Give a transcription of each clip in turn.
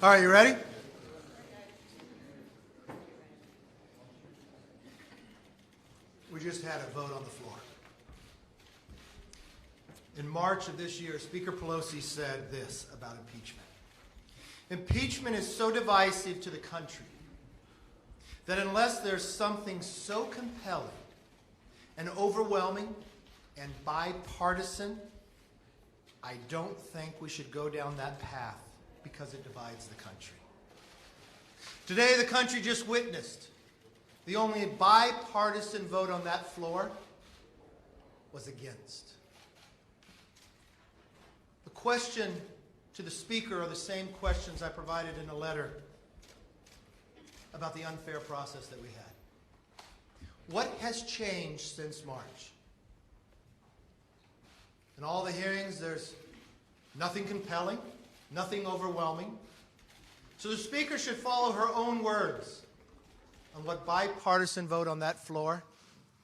All right, you ready? We just had a vote on the floor. In March of this year, Speaker Pelosi said this about impeachment. Impeachment is so divisive to the country that unless there's something so compelling and overwhelming and bipartisan, I don't think we should go down that path because it divides the country. Today, the country just witnessed the only bipartisan vote on that floor was against. The question to the Speaker are the same questions I provided in a letter about the unfair process that we had. What has changed since March? In all the hearings, there's nothing compelling, nothing overwhelming. So the Speaker should follow her own words on what bipartisan vote on that floor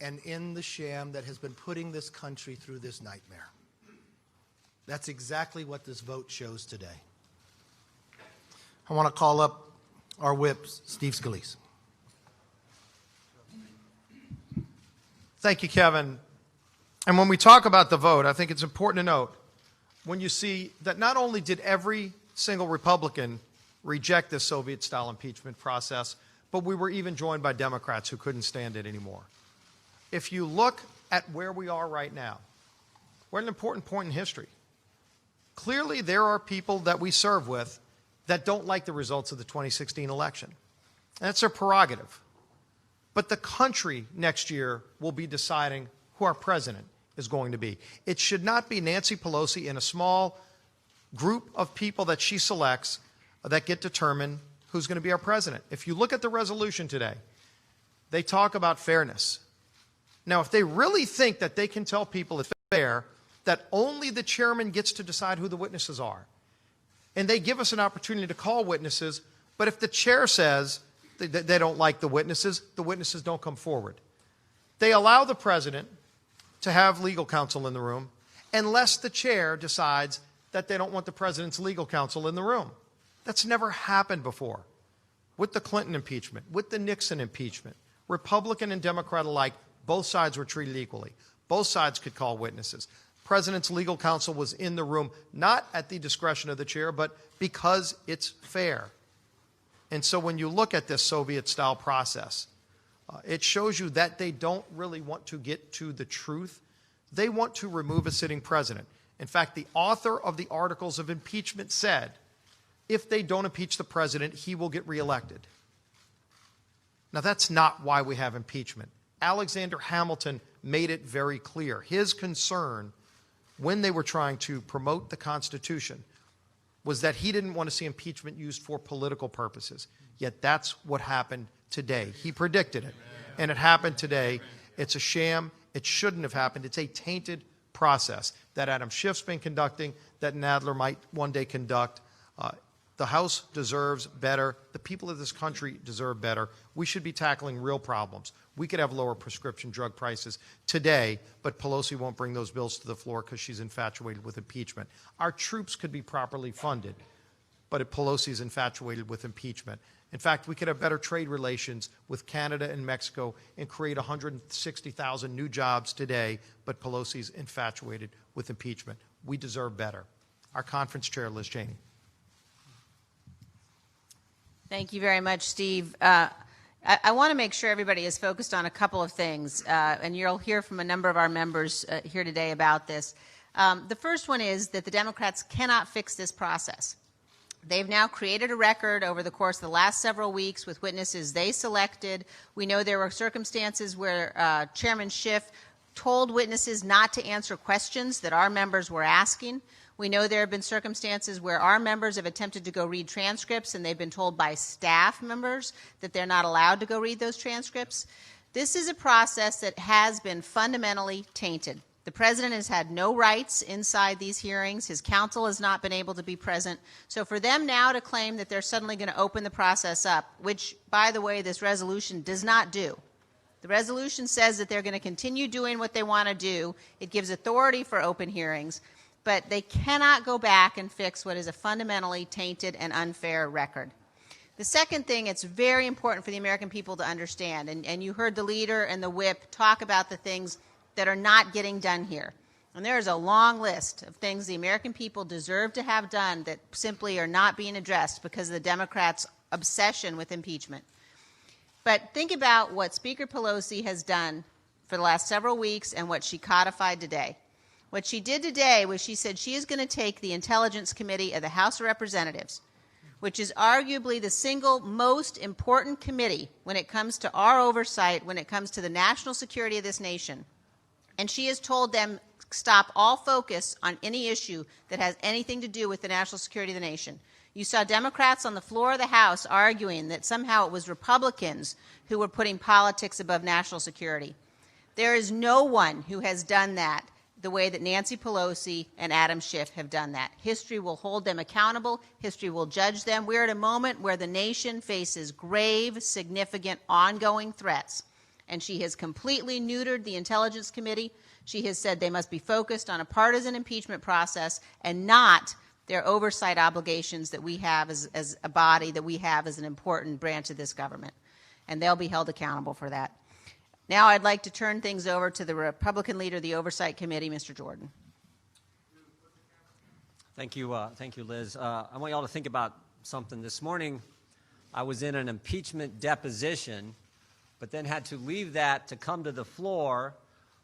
and in the sham that has been putting this country through this nightmare. That's exactly what this vote shows today. I want to call up our whip, Steve Scalise. Thank you, Kevin. And when we talk about the vote, I think it's important to note when you see that not only did every single Republican reject this Soviet-style impeachment process, but we were even joined by Democrats who couldn't stand it anymore. If you look at where we are right now, we're at an important point in history. Clearly, there are people that we serve with that don't like the results of the 2016 election. That's their prerogative. But the country next year will be deciding who our president is going to be. It should not be Nancy Pelosi and a small group of people that she selects that get determined who's going to be our president. If you look at the resolution today, they talk about fairness. Now, if they really think that they can tell people it's fair, that only the chairman gets to decide who the witnesses are, and they give us an opportunity to call witnesses, but if the chair says they don't like the witnesses don't come forward. They allow the president to have legal counsel in the room unless the chair decides that they don't want the president's legal counsel in the room. That's never happened before. With the Clinton impeachment, with the Nixon impeachment, Republican and Democrat alike, both sides were treated equally. Both sides could call witnesses. President's legal counsel was in the room, not at the discretion of the chair, but because it's fair. And so when you look at this Soviet-style process, it shows you that they don't really want to get to the truth. They want to remove a sitting president. In fact, the author of the articles of impeachment said, if they don't impeach the president, he will get reelected. Now, that's not why we have impeachment. Alexander Hamilton made it very clear. His concern when they were trying to promote the Constitution was that he didn't want to see impeachment used for political purposes. Yet that's what happened today. He predicted it, and it happened today. It's a sham. It shouldn't have happened. It's a tainted process that Adam Schiff's been conducting, that Nadler might one day conduct. The House deserves better. The people of this country deserve better. We should be tackling real problems. We could have lower prescription drug prices today, but Pelosi won't bring those bills to the floor because she's infatuated with impeachment. Our troops could be properly funded, but Pelosi's infatuated with impeachment. In fact, we could have better trade relations with Canada and Mexico and create 160,000 new jobs today, but Pelosi's infatuated with impeachment. We deserve better. Our conference chair, Liz Cheney. Thank you very much, Steve. I want to make sure everybody is focused on a couple of things, and you'll hear from a number of our members here today about this. The first one is that the Democrats cannot fix this process. They've now created a record over the course of the last several weeks with witnesses they selected. We know there were circumstances where Chairman Schiff told witnesses not to answer questions that our members were asking. We know there have been circumstances where our members have attempted to go read transcripts and they've been told by staff members that they're not allowed to go read those transcripts. This is a process that has been fundamentally tainted. The president has had no rights inside these hearings. His counsel has not been able to be present. So for them now to claim that they're suddenly going to open the process up, which, by the way, this resolution does not do. The resolution says that they're going to continue doing what they want to do. It gives authority for open hearings. but they cannot go back and fix what is a fundamentally tainted and unfair record. The second thing, it's very important for the American people to understand, and you heard the leader and the whip talk about the things that are not getting done here. And there is a long list of things the American people deserve to have done that simply are not being addressed because of the Democrats' obsession with impeachment. But think about what Speaker Pelosi has done for the last several weeks and what she codified today. What she did today was she said she is going to take the Intelligence Committee of the House of Representatives, which is arguably the single most important committee when it comes to our oversight, when it comes to the national security of this nation. And she has told them, stop all focus on any issue that has anything to do with the national security of the nation. You saw Democrats on the floor of the House arguing that somehow it was Republicans who were putting politics above national security. There is no one who has done that the way that Nancy Pelosi and Adam Schiff have done that. History will hold them accountable. History will judge them. We're at a moment where the nation faces grave, significant, ongoing threats. And she has completely neutered the Intelligence Committee. She has said they must be focused on a partisan impeachment process and not their oversight obligations that we have as a body, that we have as an important branch of this government. And they'll be held accountable for that. Now I'd like to turn things over to the Republican leader of the Oversight Committee, Mr. Jordan. Thank you, Liz. I want you all to think about something. This morning, I was in an impeachment deposition, but then had to leave that to come to the floor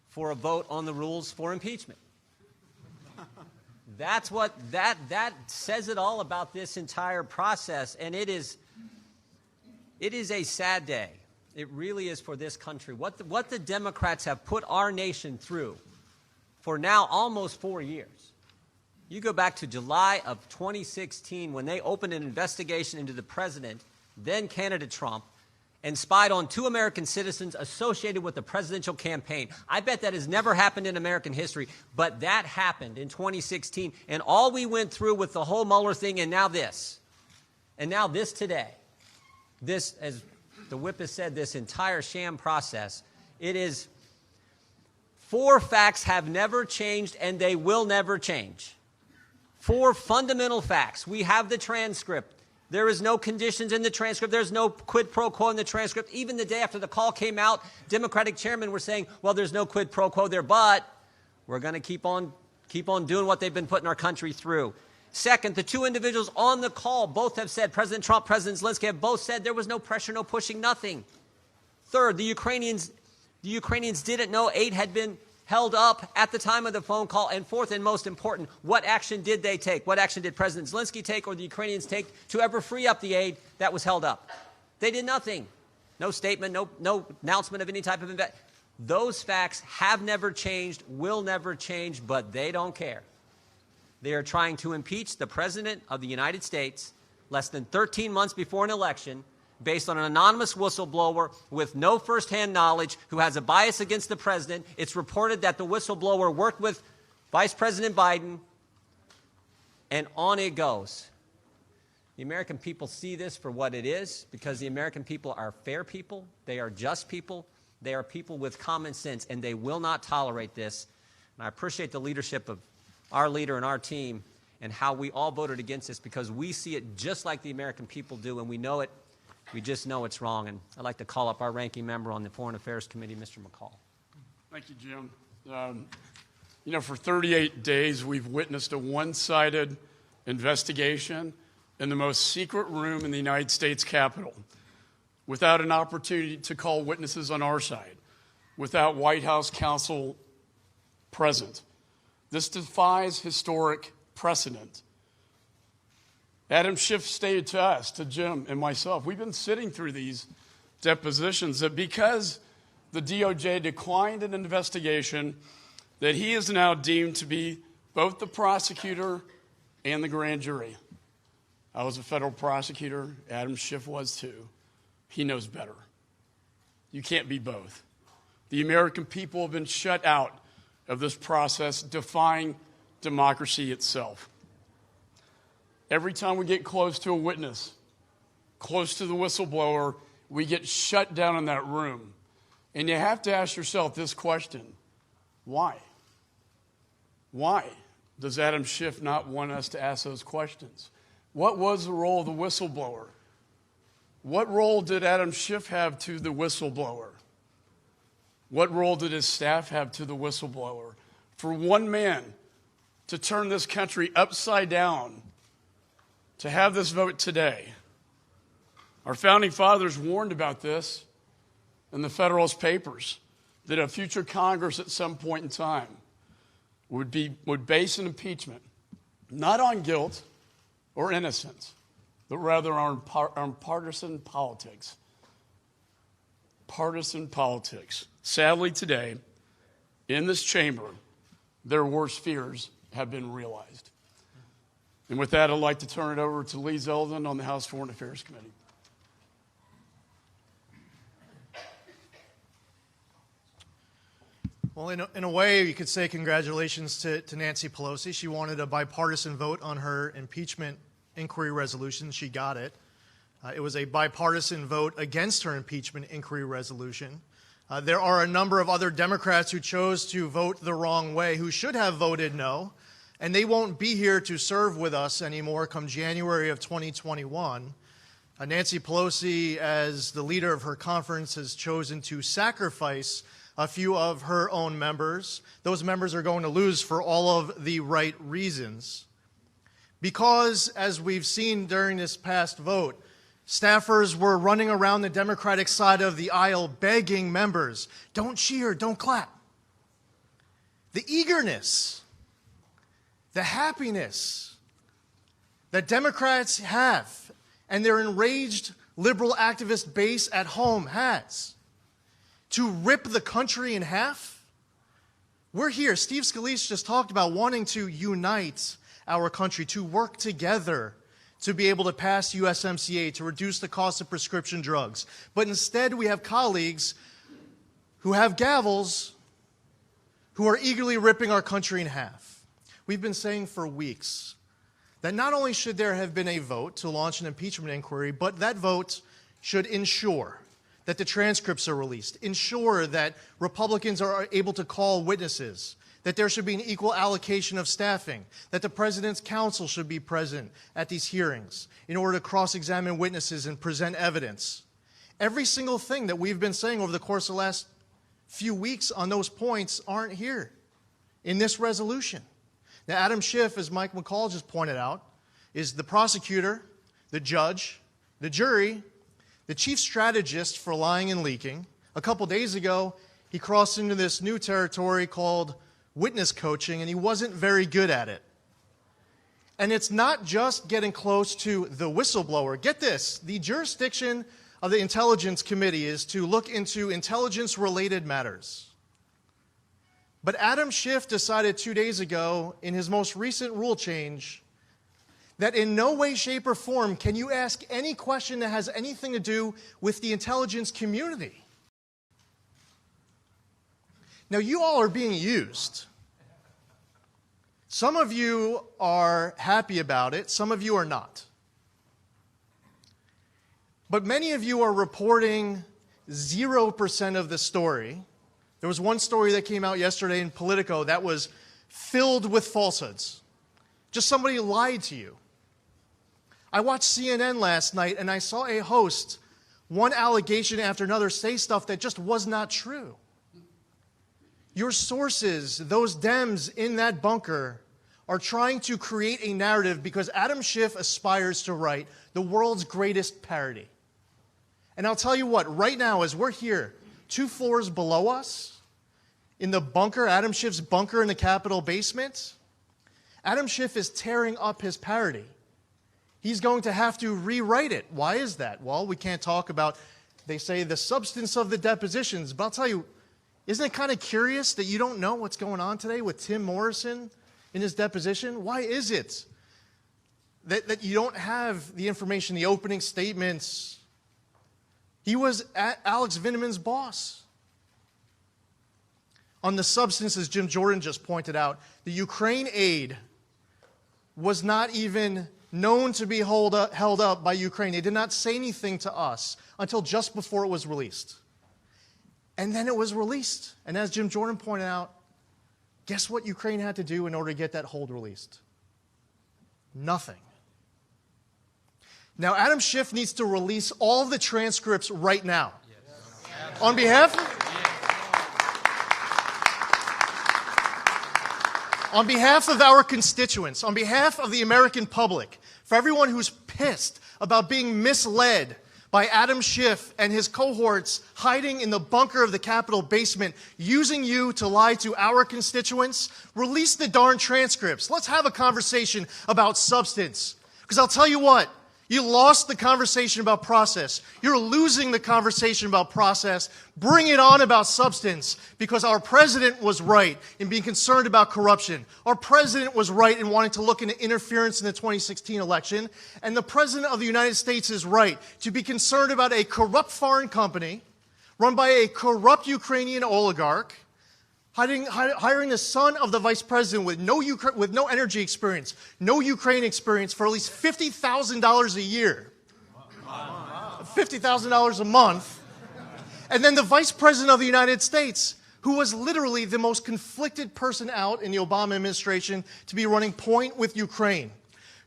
for a vote on the rules for impeachment. That's what that says it all about this entire process, and it is a sad day. It really is for this country. What the Democrats have put our nation through for now almost 4 years. You go back to July of 2016 when they opened an investigation into the president, then candidate Trump, and spied on 2 American citizens associated with the presidential campaign. I bet that has never happened in American history, but that happened in 2016. And all we went through with the whole Mueller thing, and now this. And now this today. This, as the whip has said, this entire sham process, it is 4 facts have never changed, and they will never change. 4 fundamental facts. We have the transcript. There is no conditions in the transcript. There's no quid pro quo in the transcript. Even the day after the call came out, Democratic chairmen were saying, well, there's no quid pro quo there, but we're going to keep on doing what they've been putting our country through. Second, the 2 individuals on the call both have said, President Trump, President Zelensky have both said there was no pressure, no pushing, nothing. Third, the Ukrainians didn't know aid had been held up at the time of the phone call. And fourth, and most important, what action did they take? What action did President Zelensky take or the Ukrainians take to ever free up the aid that was held up? They did nothing. No statement, no announcement of any type of investment. Those facts have never changed, will never change, but they don't care. They are trying to impeach the President of the United States less than 13 months before an election based on an anonymous whistleblower with no firsthand knowledge who has a bias against the president. It's reported that the whistleblower worked with Vice President Biden, and on it goes. The American people see this for what it is because the American people are fair people. They are just people. They are people with common sense, and they will not tolerate this. And I appreciate the leadership of our leader and our team and how we all voted against this because we see it just like the American people do, and we know it. We just know it's wrong. And I'd like to call up our ranking member on the Foreign Affairs Committee, Mr. McCall. Thank you, Jim. For 38 days, we've witnessed a one-sided investigation in the most secret room in the United States Capitol, without an opportunity to call witnesses on our side, without White House counsel present. This defies historic precedent. Adam Schiff stated to us, to Jim and myself, we've been sitting through these depositions that because the DOJ declined an investigation, that he is now deemed to be both the prosecutor and the grand jury. I was a federal prosecutor. Adam Schiff was too. He knows better. You can't be both. The American people have been shut out of this process, defying democracy itself. Every time we get close to a witness, close to the whistleblower, we get shut down in that room. And you have to ask yourself this question: why? Why? does Adam Schiff not want us to ask those questions? What was the role of the whistleblower? What role did Adam Schiff have to the whistleblower? What role did his staff have to the whistleblower? For one man to turn this country upside down, to have this vote today. Our founding fathers warned about this in the Federalist Papers, that a future Congress at some point in time would base an impeachment not on guilt or innocence, but rather on partisan politics. Partisan politics. Sadly, today, in this chamber, their worst fears have been realized. And with that, I'd like to turn it over to Lee Zeldin on the House Foreign Affairs Committee. Well, in a way, you could say congratulations to Nancy Pelosi. She wanted a bipartisan vote on her impeachment inquiry resolution. She got it. It was a bipartisan vote against her impeachment inquiry resolution. There are a number of other Democrats who chose to vote the wrong way, who should have voted no, and they won't be here to serve with us anymore come January of 2021. Nancy Pelosi, as the leader of her conference, has chosen to sacrifice a few of her own members. Those members are going to lose for all of the right reasons. Because, as we've seen during this past vote, staffers were running around the Democratic side of the aisle begging members, don't cheer, don't clap. The eagerness, the happiness that Democrats have and their enraged liberal activist base at home has to rip the country in half. We're here. Steve Scalise just talked about wanting to unite our country, to work together to be able to pass USMCA, to reduce the cost of prescription drugs. But instead, we have colleagues who have gavels who are eagerly ripping our country in half. We've been saying for weeks that not only should there have been a vote to launch an impeachment inquiry, but that vote should ensure that the transcripts are released, ensure that Republicans are able to call witnesses, that there should be an equal allocation of staffing, that the President's counsel should be present at these hearings in order to cross-examine witnesses and present evidence. Every single thing that we've been saying over the course of the last few weeks on those points aren't here in this resolution. Now, Adam Schiff, as Mike McCall just pointed out, is the prosecutor, the judge, the jury, the chief strategist for lying and leaking. A couple days ago, he crossed into this new territory called witness coaching, and he wasn't very good at it. And it's not just getting close to the whistleblower. Get this, the jurisdiction of the Intelligence Committee is to look into intelligence-related matters. But Adam Schiff decided 2 days ago, in his most recent rule change, that in no way, shape, or form can you ask any question that has anything to do with the intelligence community. Now, you all are being used. Some of you are happy about it, some of you are not. But many of you are reporting 0% of the story. There was one story that came out yesterday in Politico that was filled with falsehoods. Just somebody lied to you. I watched CNN last night and I saw a host, one allegation after another, say stuff that just was not true. Your sources, those Dems in that bunker, are trying to create a narrative because Adam Schiff aspires to write the world's greatest parody. And I'll tell you what, right now as we're here, 2 floors below us, in the bunker, Adam Schiff's bunker in the Capitol basement, Adam Schiff is tearing up his parody. He's going to have to rewrite it. Why is that? Well, we can't talk about, they say, the substance of the depositions. But I'll tell you, isn't it kind of curious that you don't know what's going on today with Tim Morrison in his deposition? Why is it that you don't have the information, the opening statements? He was Alex Vinneman's boss. On the substance, as Jim Jordan just pointed out, the Ukraine aid was not even known to be held up by Ukraine. They did not say anything to us until just before it was released. And then it was released. And as Jim Jordan pointed out, Guess what Ukraine had to do in order to get that hold released? Nothing. Now, Adam Schiff needs to release all of the transcripts right now. Yes. On behalf of our constituents, on behalf of the American public, for everyone who's pissed about being misled by Adam Schiff and his cohorts hiding in the bunker of the Capitol basement, using you to lie to our constituents, release the darn transcripts. Let's have a conversation about substance. Because I'll tell you what, you lost the conversation about process. You're losing the conversation about process. Bring it on about substance, because our president was right in being concerned about corruption. Our president was right in wanting to look into interference in the 2016 election. And the president of the United States is right to be concerned about a corrupt foreign company run by a corrupt Ukrainian oligarch hiring the son of the vice president with no energy experience, no Ukraine experience, for at least $50,000 a year. $50,000 a month. And then the vice president of the United States, who was literally the most conflicted person out in the Obama administration to be running point with Ukraine,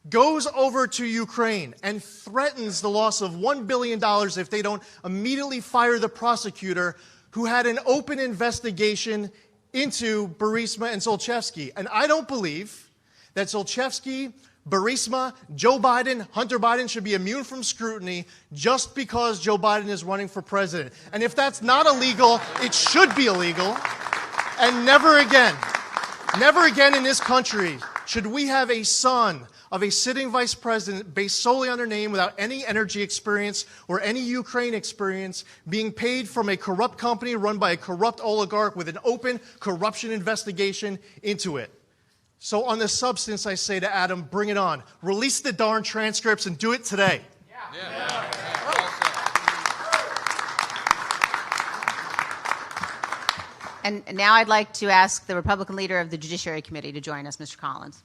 goes over to Ukraine and threatens the loss of $1 billion if they don't immediately fire the prosecutor who had an open investigation into Burisma and Zlochevsky. And I don't believe that Zlochevsky, Burisma, Joe Biden, Hunter Biden should be immune from scrutiny just because Joe Biden is running for president. And if that's not illegal, it should be illegal. And never again in this country should we have a son of a sitting vice president based solely on her name without any energy experience or any Ukraine experience being paid from a corrupt company run by a corrupt oligarch with an open corruption investigation into it. So on the substance, I say to Adam, bring it on. Release the darn transcripts and do it today. And now I'd like to ask the Republican leader of the Judiciary Committee to join us, Mr. Collins.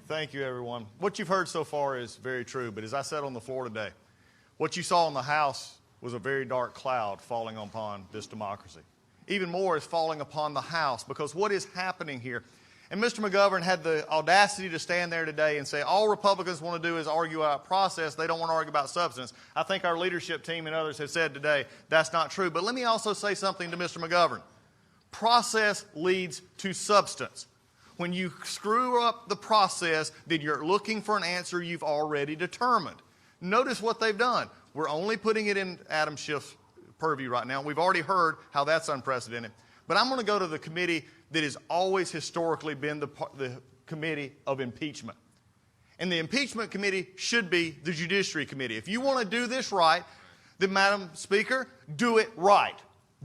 Thank you, everyone. What you've heard so far is very true, but as I said on the floor today, what you saw in the House was a very dark cloud falling upon this democracy. Even more is falling upon the House, because what is happening here, and Mr. McGovern had the audacity to stand there today and say all Republicans want to do is argue about process, they don't want to argue about substance. I think our leadership team and others have said today that's not true. But let me also say something to Mr. McGovern. Process leads to substance. When you screw up the process, then you're looking for an answer you've already determined. Notice what they've done. We're only putting it in Adam Schiff's purview right now. We've already heard how that's unprecedented. But I'm going to go to the committee that has always historically been the committee of impeachment. And the impeachment committee should be the Judiciary Committee. If you want to do this right, then, Madam Speaker, do it right.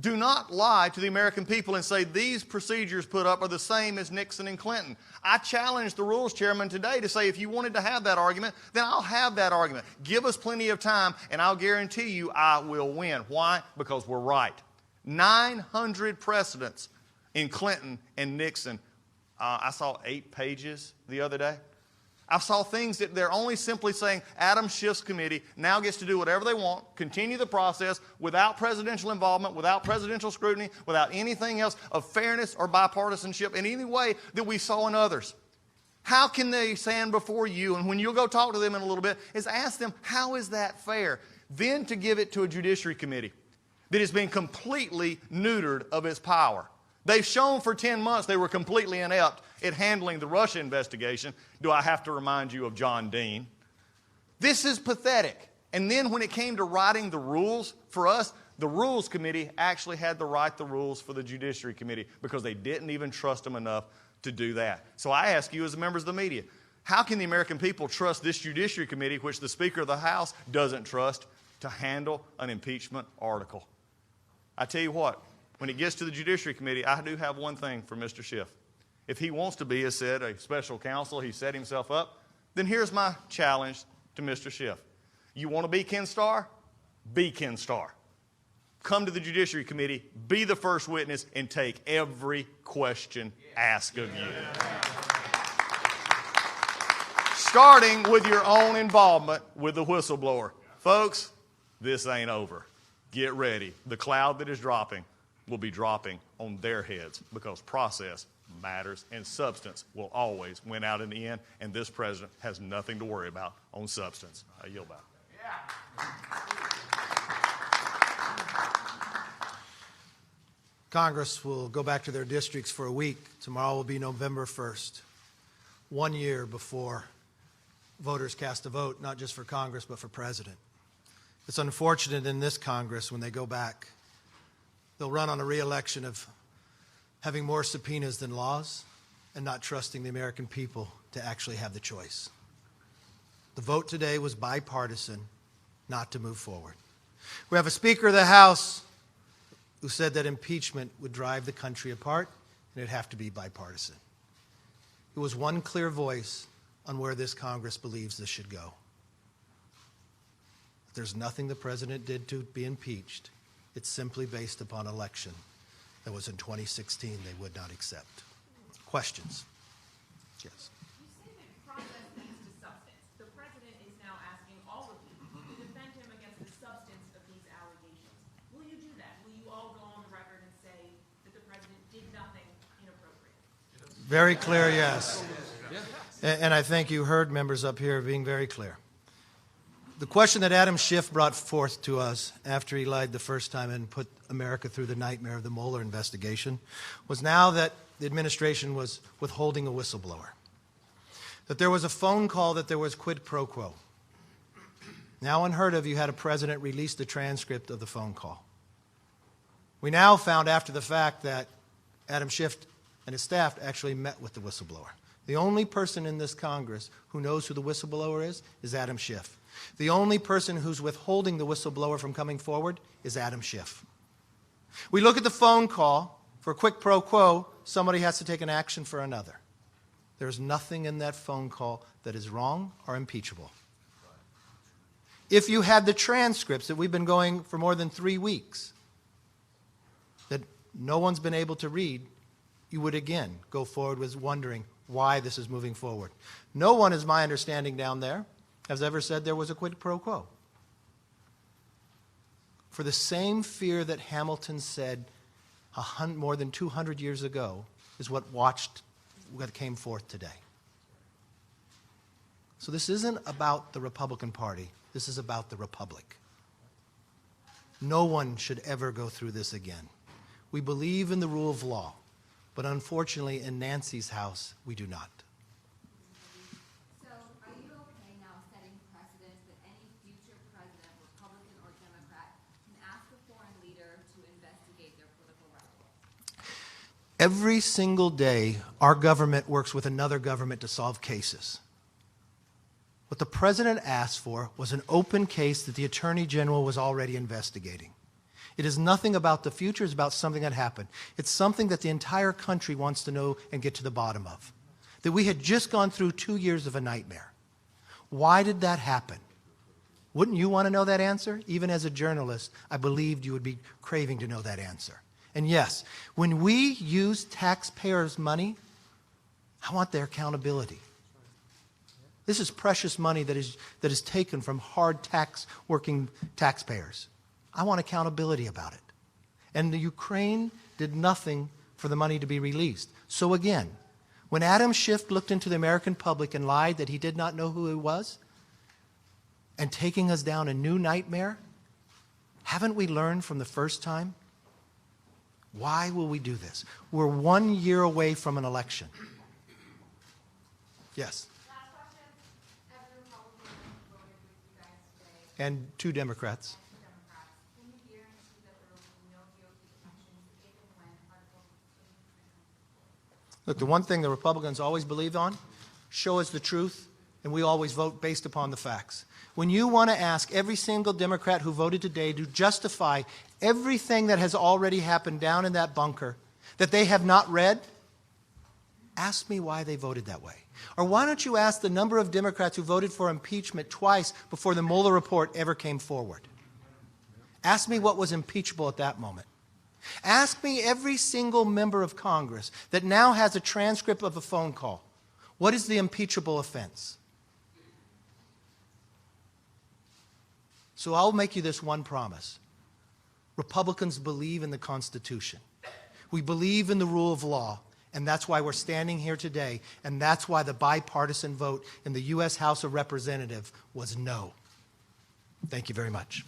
Do not lie to the American people and say these procedures put up are the same as Nixon and Clinton. I challenged the rules chairman today to say if you wanted to have that argument, then I'll have that argument. Give us plenty of time, and I'll guarantee you I will win. Why? Because we're right. 900 precedents in Clinton and Nixon. I saw 8 pages the other day. I saw things that they're only simply saying Adam Schiff's committee now gets to do whatever they want, continue the process without presidential involvement, without presidential scrutiny, without anything else of fairness or bipartisanship in any way that we saw in others. How can they stand before you, and when you'll go talk to them in a little bit, is ask them, how is that fair? Then to give it to a Judiciary Committee that has been completely neutered of its power. They've shown for 10 months they were completely inept at handling the Russia investigation. Do I have to remind you of John Dean? This is pathetic. And then when it came to writing the rules for us, the Rules Committee actually had to write the rules for the Judiciary Committee because they didn't even trust them enough to do that. So I ask you as members of the media, how can the American people trust this Judiciary Committee, which the Speaker of the House doesn't trust, to handle an impeachment article? I tell you what, when it gets to the Judiciary Committee, I do have one thing for Mr. Schiff. If he wants to be, as said, a special counsel, he set himself up, then here's my challenge to Mr. Schiff. You want to be Ken Starr? Be Ken Starr. Come to the Judiciary Committee, be the first witness, and take every question asked of you. Starting with your own involvement with the whistleblower. Folks, this ain't over. Get ready. The cloud that is dropping will be dropping on their heads because process matters and substance will always win out in the end, and this president has nothing to worry about on substance. I yield back. Congress will go back to their districts for a week. Tomorrow will be November 1st, 1 year before voters cast a vote, not just for Congress, but for president. It's unfortunate in this Congress when they go back, they'll run on a re-election of having more subpoenas than laws and not trusting the American people to actually have the choice. The vote today was bipartisan, not to move forward. We have a Speaker of the House who said that impeachment would drive the country apart and it'd have to be bipartisan. It was one clear voice on where this Congress believes this should go. There's nothing the president did to be impeached. It's simply based upon election that was in 2016 they would not accept. Questions? Yes. You say that process leads to substance. The president is now asking all of you to defend him against the substance of these allegations. Will you do that? Will you all go on the record and say that the president did nothing inappropriate? Very clear, yes. And I think you heard members up here being very clear. The question that Adam Schiff brought forth to us after he lied the first time and put America through the nightmare of the Mueller investigation was now that the administration was withholding a whistleblower, that there was a phone call, that there was quid pro quo. Now unheard of, you had a president release the transcript of the phone call. We now found after the fact that Adam Schiff and his staff actually met with the whistleblower. The only person in this Congress who knows who the whistleblower is Adam Schiff. The only person who's withholding the whistleblower from coming forward is Adam Schiff. We look at the phone call. For a quick pro quo, somebody has to take an action for another. There's nothing in that phone call that is wrong or impeachable. If you had the transcripts that we've been going for more than 3 weeks, that no one's been able to read, you would again go forward with wondering why this is moving forward. No one, is my understanding down there, has ever said there was a quid pro quo. For the same fear that Hamilton said more than 200 years ago is what came forth today. So this isn't about the Republican Party. This is about the Republic. No one should ever go through this again. We believe in the rule of law, but unfortunately in Nancy's house, we do not. So are you okay now setting precedent that any future president, Republican or Democrat, can ask a foreign leader to investigate their political rival? Every single day, our government works with another government to solve cases. What the president asked for was an open case that the Attorney General was already investigating. It is nothing about the future, it's about something that happened. It's something that the entire country wants to know and get to the bottom of. That we had just gone through 2 years of a nightmare. Why did that happen? Wouldn't you want to know that answer? Even as a journalist, I believed you would be craving to know that answer. And yes, when we use taxpayers' money, I want their accountability. This is precious money that is taken from hard working taxpayers. I want accountability about it. And the Ukraine did nothing for the money to be released. So again, when Adam Schiff looked into the American public and lied that he did not know who he was, and taking us down a new nightmare, haven't we learned from the first time? Why will we do this? We're 1 year away from an election. Yes. Last question. Every Republican voted with you guys today. And 2 Democrats. Democrats. Can you guarantee that there will be no GOP defections if and when Article 8 Look, the one thing the Republicans always believe on, show us the truth, and we always vote based upon the facts. When you want to ask every single Democrat who voted today to justify everything that has already happened down in that bunker that they have not read, ask me why they voted that way. Or why don't you ask the number of Democrats who voted for impeachment twice before the Mueller report ever came forward? Ask me what was impeachable at that moment. Ask me every single member of Congress that now has a transcript of a phone call. What is the impeachable offense? So I'll make you this one promise. Republicans believe in the Constitution. We believe in the rule of law, and that's why we're standing here today, and that's why the bipartisan vote in the U.S. House of Representatives was no. Thank you very much.